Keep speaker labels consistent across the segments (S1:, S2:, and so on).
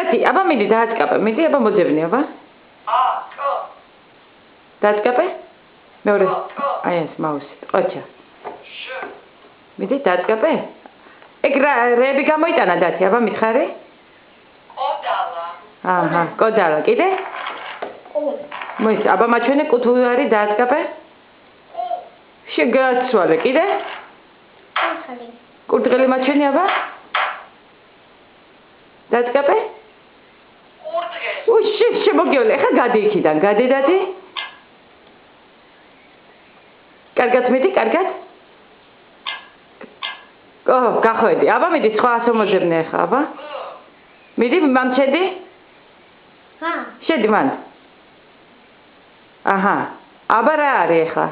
S1: დათი, აბა მიდი დააწყაპე, მიდი აბა მოძებნი, აბა.
S2: ხო.
S1: დააწყაპე? მეორე. აი ეს მაუსი. ყოჩა. მიდი დააწყაპე? ეგ რეები გამოიტანა დათი, აბა მითხარი?
S2: კოდალა.
S1: აჰა, კოდალა, კიდე? მოიცა, აბა მაჩვენე კუთუ არის დააწყაპე? შეგაცვალე, კიდე? კურდღელი მაჩვენე აბა? დააწყაპე?
S2: კურდღელი.
S1: უშ, შემოგიოლე, ხა გადი იქიდან, გადი დათი? კარგად მიდი, კარგად? გახვედი, აბა მიდი სხვა ასო მოძებნე ხა, აბა? მიდი, მან შედი? შედი მან. აჰა, აბა რა არის ხა?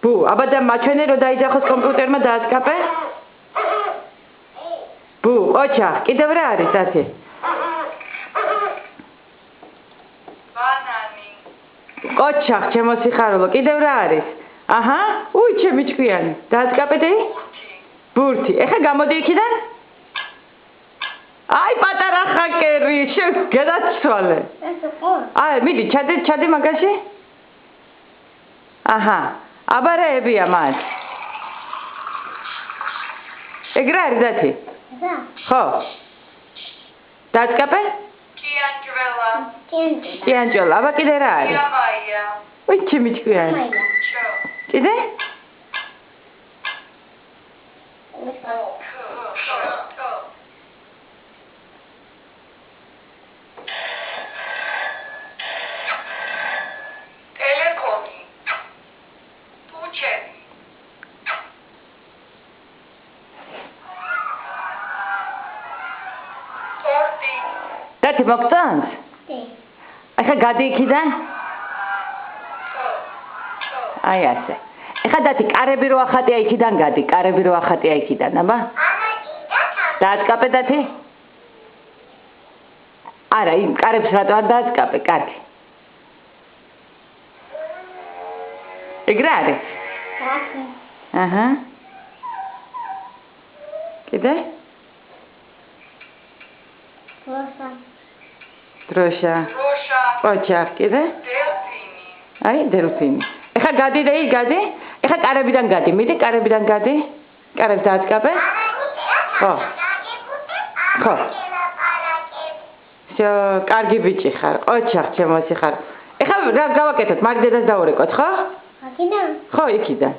S1: ბუ, აბა და მაჩვენე რომ დაიჯახოს კომპიუტერმა დააწყაპე? ბუ, ოჩა, კიდევ რა არის დათი?
S2: ბანანი.
S1: ოჩა, ჩემო სიხარულო, კიდევ რა არის? აჰა, უი, ჩემი ჭკვიანი, დააწყაპე დი? ბურთი, ეხა გამოდი იქიდან? აი, პატარა ხაკერი, შეგადაცვალე. აი, მიდი, ჩადი მაგაში? აჰა, აბა რაებია მათ? ეგ რა არის დათი? ხო. დააწყაპე?
S2: კიანჯველა.
S1: კიანჯველა, აბა კიდე რა არის?
S2: კიამაია.
S1: უი, ჩემი ჭკვიანი. კიდე?
S2: ტელეფონი. პუჩები. ტორტი.
S1: დათი მოგწონს? ეხა გადი იქიდან? აი ასე. ეხა დათი კარები რო ახატია იქიდან გადი, კარები რო ახატია იქიდან, აბა? დააწყაპე დათი? არა, იმ კარებს რატო არ დააწყაპე, კარგი. ეგ რა არის? აჰა. კიდე? დროშა. ოჩა, კიდე?
S2: დელფინი.
S1: აი, დელფინი. ეხა გადი და გადი? ეხა კარებიდან გადი, მიდი კარებიდან გადი? კარებს დააწყაპე? ხო. ხო. კარგი ბიჭი ხარ, ოჩა, ჩემო სიხარ. ეხა რა გავაკეთოთ? მაგ დედას დავურეკოთ, ხო? აქედან? ხო, იქიდან.